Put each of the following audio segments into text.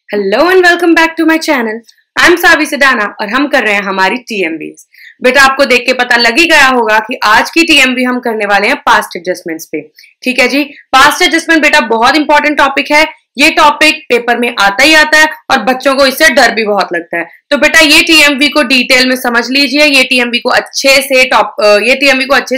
Hello and welcome back to my channel. I am Savi Sidana और हम कर रहे हैं हमारी टीएमवीज। बेटा आपको देख के पता लग ही गया होगा कि आज की टीएमवी हम करने वाले हैं पास्ट एडजस्टमेंट्स पे। ठीक है जी, पास्ट एडजस्टमेंट बेटा बहुत इंपॉर्टेंट टॉपिक है। ये टॉपिक पेपर में आता ही आता है और बच्चों को इससे डर भी बहुत लगता है। तो बेटा ये टीएमवी को डिटेल में समझ लीजिए, ये टीएमवी को अच्छे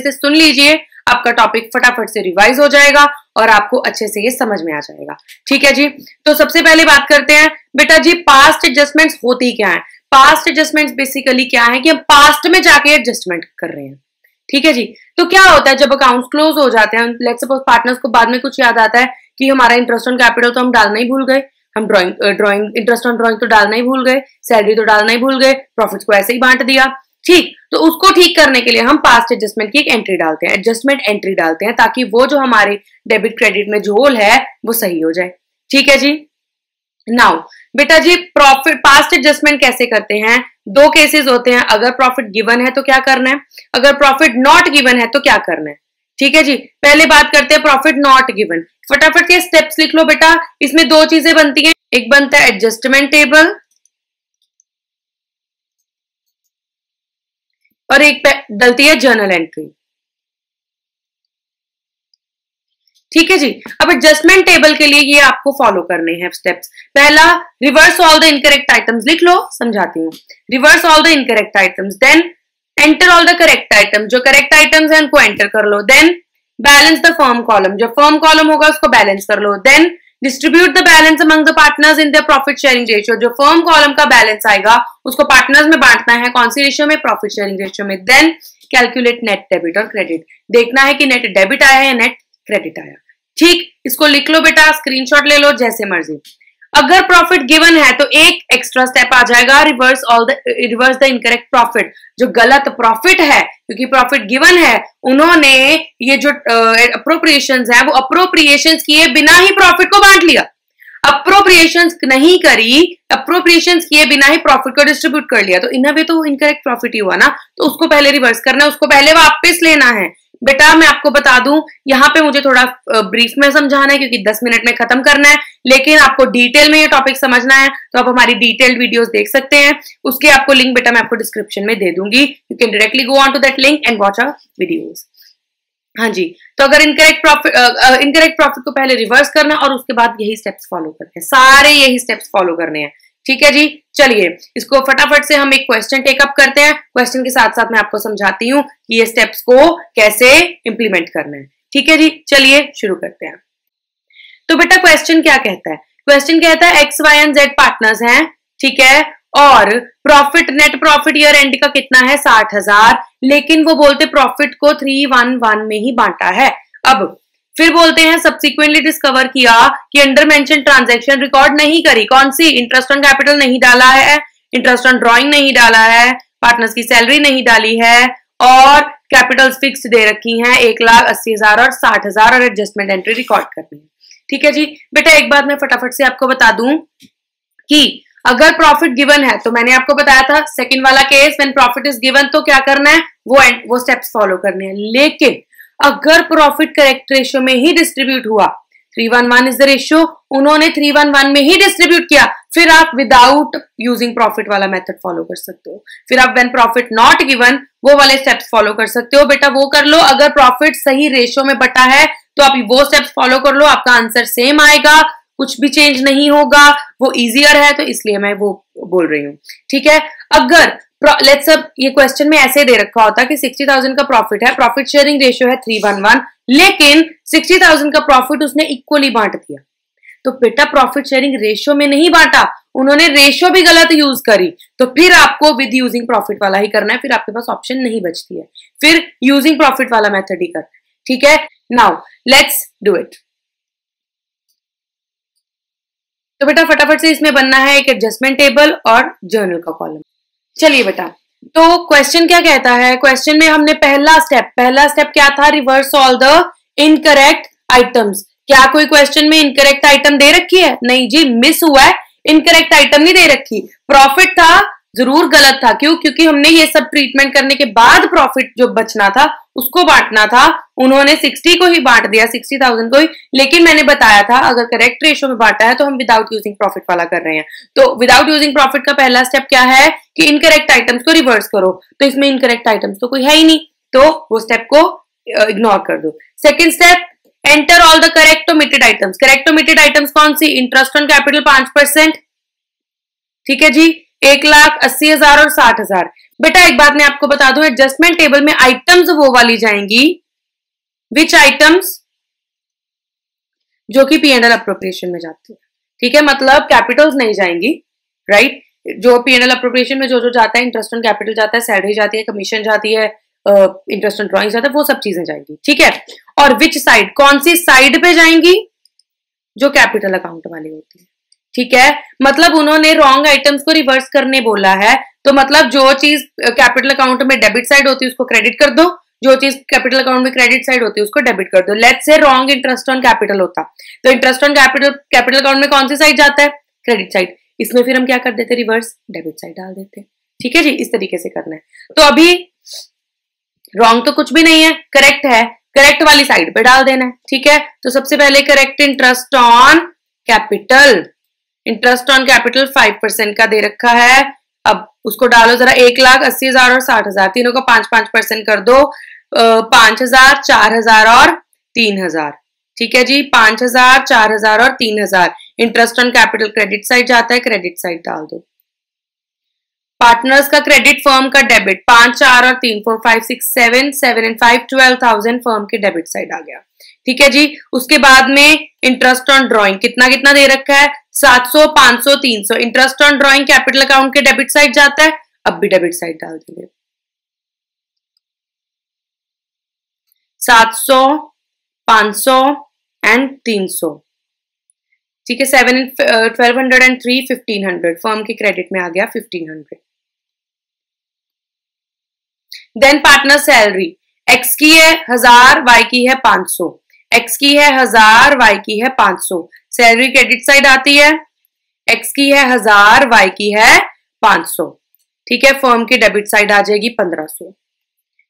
से सुन लीजिए। आपका टॉपिक फटाफट से रिवाइज हो जाएगा और आपको अच्छे से ये समझ में आ जाएगा। ठीक है जी, तो सबसे पहले बात करते हैं बेटा जी पास्ट एडजस्टमेंट्स होती क्या है। पास्ट एडजस्टमेंट्स बेसिकली क्या है कि हम पास्ट में जाके एडजस्टमेंट कर रहे हैं। ठीक है जी, तो क्या होता है जब अकाउंट्स क्लोज हो जाते हैं, लेट्स सपोज पार्टनर्स को बाद में कुछ याद आता है कि हमारा इंटरेस्ट ऑन कैपिटल तो हम डालना ही भूल गए, हम इंटरेस्ट ऑन ड्रॉइंग तो डालना ही भूल गए, सैलरी तो डालना ही भूल गए, प्रॉफिट्स को ऐसे ही बांट दिया। ठीक, तो उसको ठीक करने के लिए हम पास्ट एडजस्टमेंट की एक एंट्री डालते हैं, एडजस्टमेंट एंट्री डालते हैं, ताकि वो जो हमारे डेबिट क्रेडिट में जो होल है वो सही हो जाए। ठीक है जी, नाउ बेटा जी प्रॉफिट पास्ट एडजस्टमेंट कैसे करते हैं। दो केसेस होते हैं, अगर प्रॉफिट गिवन है तो क्या करना है, अगर प्रॉफिट नॉट गिवन है तो क्या करना है। ठीक है जी, पहले बात करते हैं प्रॉफिट नॉट गिवन। फटाफट के स्टेप्स लिख लो बेटा। इसमें दो चीजें बनती हैं, एक बनता है एडजस्टमेंट टेबल और एक डलती है जर्नल एंट्री। ठीक है जी, अब एडजस्टमेंट टेबल के लिए ये आपको फॉलो करने हैं स्टेप्स। पहला, reverse all the incorrect items लिख लो, समझाती हूँ। Reverse all the incorrect items, then enter all the correct item, जो करेक्ट आइटम्स हैं उनको एंटर कर लो। Then balance the firm column, जो फर्म कॉलम होगा उसको बैलेंस कर लो। Then distribute the balance among the partners in the profit sharing ratio, जो फर्म कॉलम का बैलेंस आएगा उसको पार्टनर्स में बांटना है, कौन सी रेशियो में, प्रॉफिट शेयरिंग रेशियो में। देन कैलकुलेट नेट डेबिट और क्रेडिट, देखना है कि नेट डेबिट आया है या नेट क्रेडिट आया। ठीक, इसको लिख लो बेटा, स्क्रीनशॉट ले लो जैसे मर्जी। अगर प्रॉफिट गिवन है तो एक एक्स्ट्रा स्टेप आ जाएगा, रिवर्स द इनकरेक्ट प्रॉफिट, जो गलत प्रॉफिट है, क्योंकि प्रॉफिट गिवन है, उन्होंने ये जो अप्रोप्रिएशंस है वो अप्रोप्रिएशंस किए बिना ही प्रॉफिट को बांट लिया। अप्रोप्रिएशंस नहीं करी, अप्रोप्रिएशंस किए बिना ही प्रॉफिट को डिस्ट्रीब्यूट कर लिया, तो इन्हें भी तो इनकरेक्ट प्रॉफिट ही हुआ ना। तो उसको पहले रिवर्स करना है, उसको पहले वापस लेना है। बेटा मैं आपको बता दूं, यहाँ पे मुझे थोड़ा ब्रीफ में समझाना है क्योंकि 10 मिनट में खत्म करना है, लेकिन आपको डिटेल में ये टॉपिक समझना है तो आप हमारी डिटेल्ड वीडियोस देख सकते हैं। उसके आपको लिंक बेटा मैं आपको डिस्क्रिप्शन में दे दूंगी, you can directly go on to that link and watch our videos. हाँ जी, तो अगर इनकरेक्ट प्रॉफिट को पहले रिवर्स करना और उसके बाद यही स्टेप्स फॉलो करने हैं, सारे यही स्टेप्स फॉलो करने हैं। ठीक है जी, चलिए इसको फटाफट से हम एक क्वेश्चन टेकअप करते हैं। क्वेश्चन के साथ साथ मैं आपको समझाती हूँ कि ये स्टेप्स को कैसे इंप्लीमेंट करना है। ठीक है जी, चलिए शुरू करते हैं। तो बेटा क्वेश्चन क्या कहता है, क्वेश्चन कहता है X Y and Z partners हैं, ठीक है, और profit net profit year end का कितना है 60,000, लेकिन वो बोलते प्रॉफिट को 311 में ही बांटा है। अब फिर बोलते हैं सब्सिक्वेंटली डिस्कवर किया कि अंडर मेंशन ट्रांजैक्शन रिकॉर्ड नहीं करी, कौन सी, इंटरेस्ट ऑन कैपिटल नहीं डाला है, इंटरेस्ट ऑन ड्रॉइंग नहीं डाला है, पार्टनर्स की सैलरी नहीं डाली है, और कैपिटल फिक्स दे रखी हैं 1,80,000 और 60,000, और एडजस्टमेंट एंट्री रिकॉर्ड करनी है। ठीक है जी, बेटा एक बात मैं फटाफट से आपको बता दूं कि अगर प्रॉफिट गिवन है तो मैंने आपको बताया था सेकंड वाला case, when profit is given तो क्या करना है, वो स्टेप्स फॉलो करने हैं। लेकिन अगर प्रॉफिट करेक्ट रेशियो में ही डिस्ट्रीब्यूट हुआ, 311 इज द रेशियो, उन्होंने 311 में ही डिस्ट्रीब्यूट किया, फिर आप विदाउट यूजिंग प्रॉफिट वाला मेथड फॉलो कर सकते हो। फिर आप व्हेन प्रॉफिट नॉट गिवन वो वाले स्टेप्स फॉलो कर सकते हो। बेटा वो कर लो, अगर प्रॉफिट सही रेशियो में बटा है तो आप वो स्टेप्स फॉलो कर लो, आपका आंसर सेम आएगा, कुछ भी चेंज नहीं होगा, वो इजियर है तो इसलिए मैं वो बोल रही हूँ। ठीक है, अगर लेट्स अब ये क्वेश्चन में ऐसे दे रखा होता कि 60,000 का प्रॉफिट है, प्रॉफिट शेयरिंग रेशियो है 311, लेकिन 60,000 का प्रॉफिट उसने इक्वली बांट दिया, तो बेटा प्रॉफिट शेयरिंग रेशियो में नहीं बांटा, उन्होंने रेशियो भी गलत यूज करी, तो फिर आपको विद यूजिंग प्रॉफिट वाला ही करना है, फिर आपके पास ऑप्शन नहीं बचती है, फिर यूजिंग प्रॉफिट वाला मेथड ही करना है। ठीक है, नाउ लेट्स डू इट। तो बेटा फटाफट से इसमें बनना है एक एडजस्टमेंट टेबल और जर्नल का कॉलम। चलिए बेटा, तो क्वेश्चन क्या कहता है, क्वेश्चन में हमने पहला स्टेप क्या था, reverse all the incorrect items. क्या कोई क्वेश्चन में इनकरेक्ट आइटम दे रखी है, नहीं जी, मिस हुआ है, इनकरेक्ट आइटम नहीं दे रखी। प्रॉफिट था जरूर गलत था। क्यों? क्योंकि हमने ये सब ट्रीटमेंट करने के बाद प्रॉफिट जो बचना था उसको बांटना था। उन्होंने 60 को ही बांट दिया, 60,000 को ही। लेकिन मैंने बताया था अगर करेक्ट रेशियो में बांटा है तो हम विदाउट यूजिंग प्रॉफिट वाला कर रहे हैं। तो विदाउट यूजिंग प्रॉफिट का पहला स्टेप क्या है कि इनकरेक्ट आइटम्स को रिवर्स करो। तो इसमें इनकरेक्ट आइटम्स तो कोई है ही नहीं, तो वो स्टेप को इग्नोर कर दो। Second step, enter all the correct omitted items. Correct omitted items कौन सी? इंटरेस्ट ऑन कैपिटल 5%, ठीक है जी, 1,80,000 और 60,000। बेटा एक बात मैं आपको बता दूं, एडजस्टमेंट टेबल में आइटम्स वो वाली जाएंगी, विच आइटम्स, जो कि P&L अप्रोप्रिएशन में जाती है, ठीक है, मतलब कैपिटल्स नहीं जाएंगी, राइट। जो P&L अप्रोप्रिएशन में जो जो जाता है, इंटरेस्ट ऑन कैपिटल जाता है, सैलरी जाती है, कमीशन जाती है, इंटरेस्ट ऑन ड्रॉइंग जाता है, वो सब चीजें जाएंगी, ठीक है। और विच साइड, कौन सी साइड पे जाएंगी? जो कैपिटल अकाउंट वाली होती है, ठीक है। मतलब उन्होंने रॉन्ग आइटम्स को रिवर्स करने बोला है, तो मतलब जो चीज कैपिटल अकाउंट में डेबिट साइड होती है उसको क्रेडिट कर दो, जो चीज कैपिटल अकाउंट में क्रेडिट साइड होती है उसको डेबिट कर दो। Let's say wrong interest on capital होता, तो इंटरेस्ट ऑन कैपिटल अकाउंट में कौन सी साइड जाता है? Credit side. इसमें फिर हम क्या कर देते? रिवर्स डेबिट साइड डाल देते, ठीक है जी। इस तरीके से करना है। तो अभी रॉन्ग तो कुछ भी नहीं है, करेक्ट है, करेक्ट वाली साइड पे डाल देना है, ठीक है। तो सबसे पहले correct interest on capital, interest on capital 5% का दे रखा है। अब उसको डालो जरा, 1,80,000 और 60,000, तीनों को 5-5% कर दो, 5,000, 4,000 और 3,000, ठीक है जी। 5,000, 4,000 और 3,000 interest on capital credit side जाता है, क्रेडिट साइड डाल दो। पार्टनर्स का क्रेडिट, फर्म का डेबिट, 5, 4 और 3, 4, 5, 6, 7, 7 and 5, 12,000 फर्म के डेबिट साइड आ गया, ठीक है जी। उसके बाद में इंटरेस्ट ऑन ड्रॉइंग कितना कितना दे रखा है? 700, 500, 300। Interest on drawing capital account के डेबिट साइड जाता है, अब भी डेबिट साइड डाल देंगे। 700, 500 एंड 300, ठीक है। 1200 एंड 3, 1500 फर्म के क्रेडिट में आ गया, 1500। देन पार्टनर सैलरी, एक्स की है 1000, वाई की है 500, एक्स की है 1000, वाई की है 500, सैलरी क्रेडिट साइड आती है, एक्स की है 1000, वाई की है 500, ठीक है। फर्म की डेबिट साइड आ जाएगी 1500,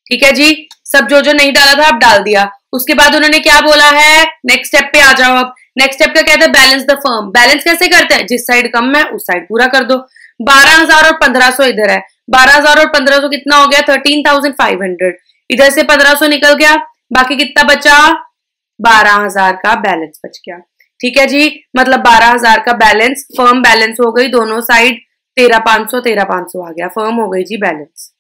ठीक है जी। सब जो जो नहीं डाला था आप डाल दिया। उसके बाद उन्होंने क्या बोला है? नेक्स्ट स्टेप पे आ जाओ। अब नेक्स्ट स्टेप का कहते हैं बैलेंस द फर्म। बैलेंस कैसे करते हैं? जिस साइड कम है उस साइड पूरा कर दो। 12,000 और 1,500 इधर है, 12,000 और 1,500 कितना हो गया? 13,500। इधर से 1,500 निकल गया, बाकी कितना बचा? 12,000 का बैलेंस बच गया, ठीक है जी। मतलब 12,000 का बैलेंस, फर्म बैलेंस हो गई दोनों साइड, 13,500 13,500 आ गया, फर्म हो गई जी बैलेंस,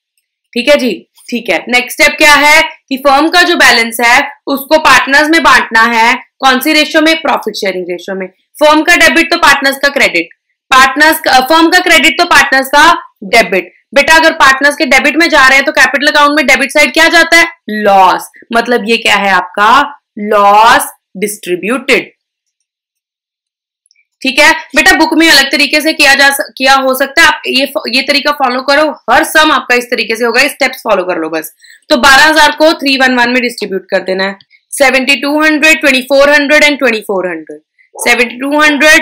ठीक है जी। ठीक है, नेक्स्ट स्टेप क्या है कि फर्म का जो बैलेंस है उसको पार्टनर्स में बांटना है। कौन सी रेशियो में? प्रॉफिट शेयरिंग रेशियो में। फर्म का डेबिट तो पार्टनर्स का क्रेडिट, फर्म का क्रेडिट तो पार्टनर्स का डेबिट। बेटा अगर पार्टनर्स के डेबिट में जा रहे हैं तो कैपिटल अकाउंट में डेबिट साइड क्या जाता है? लॉस। मतलब ये क्या है आपका? लॉस डिस्ट्रीब्यूटेड, ठीक है बेटा। बुक में अलग तरीके से किया हो सकता है, आप ये तरीका फॉलो करो, हर सम आपका इस तरीके से होगा, स्टेप्स फॉलो कर लो बस। तो 12,000 को 311 में डिस्ट्रीब्यूट कर देना है। 7,200, 2,400 एंड 2,400, 7,200,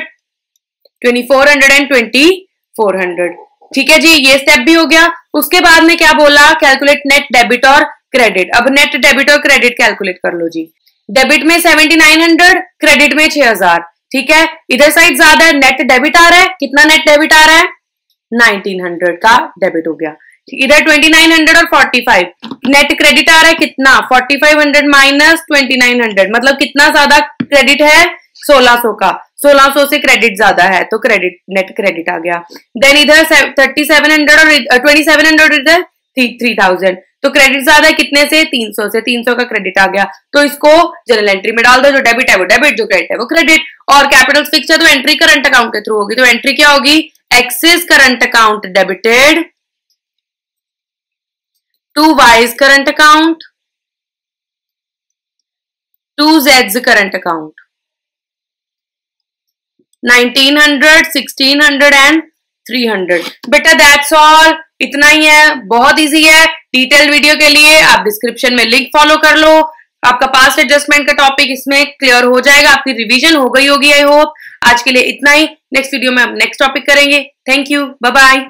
2,400 एंड 2,400, ठीक है जी। ये स्टेप भी हो गया। उसके बाद में क्या बोला? कैलकुलेट नेट डेबिट और क्रेडिट। अब नेट डेबिट और क्रेडिट कैलकुलेट कर लो जी। डेबिट में 7,900, क्रेडिट में 6,000, ठीक है। इधर साइड ज्यादा है, नेट डेबिट आ रहा है, कितना नेट डेबिट आ रहा है? 1,900 का डेबिट हो गया। इधर 2,900 और 45, नेट क्रेडिट आ रहा है कितना? 4,500 माइनस 2,900, मतलब कितना ज्यादा क्रेडिट है? 1,600 का, 1,600 से क्रेडिट ज्यादा है तो क्रेडिट, नेट क्रेडिट आ गया। देन इधर 3,700 और 2,700 इधर 3,000, तो क्रेडिट ज्यादा है कितने से? 300 से, 300 का क्रेडिट आ गया। तो इसको जनरल एंट्री में डाल दो, जो डेबिट है वो डेबिट, जो क्रेडिट है वो क्रेडिट। और कैपिटल फिक्स है तो एंट्री करंट अकाउंट के थ्रू होगी, तो एंट्री क्या होगी? X's current account debited to Y's current account to जेड्स करंट अकाउंट। 1,900, 1,600 एंड 300। बेटा दैट्स ऑल, इतना ही है, बहुत इजी है। डिटेल्ड वीडियो के लिए आप डिस्क्रिप्शन में लिंक फॉलो कर लो। आपका पास्ट एडजस्टमेंट का टॉपिक इसमें क्लियर हो जाएगा, आपकी रिवीजन हो गई होगी आई होप। आज के लिए इतना ही, नेक्स्ट वीडियो में हम नेक्स्ट टॉपिक करेंगे। Thank you, bye bye.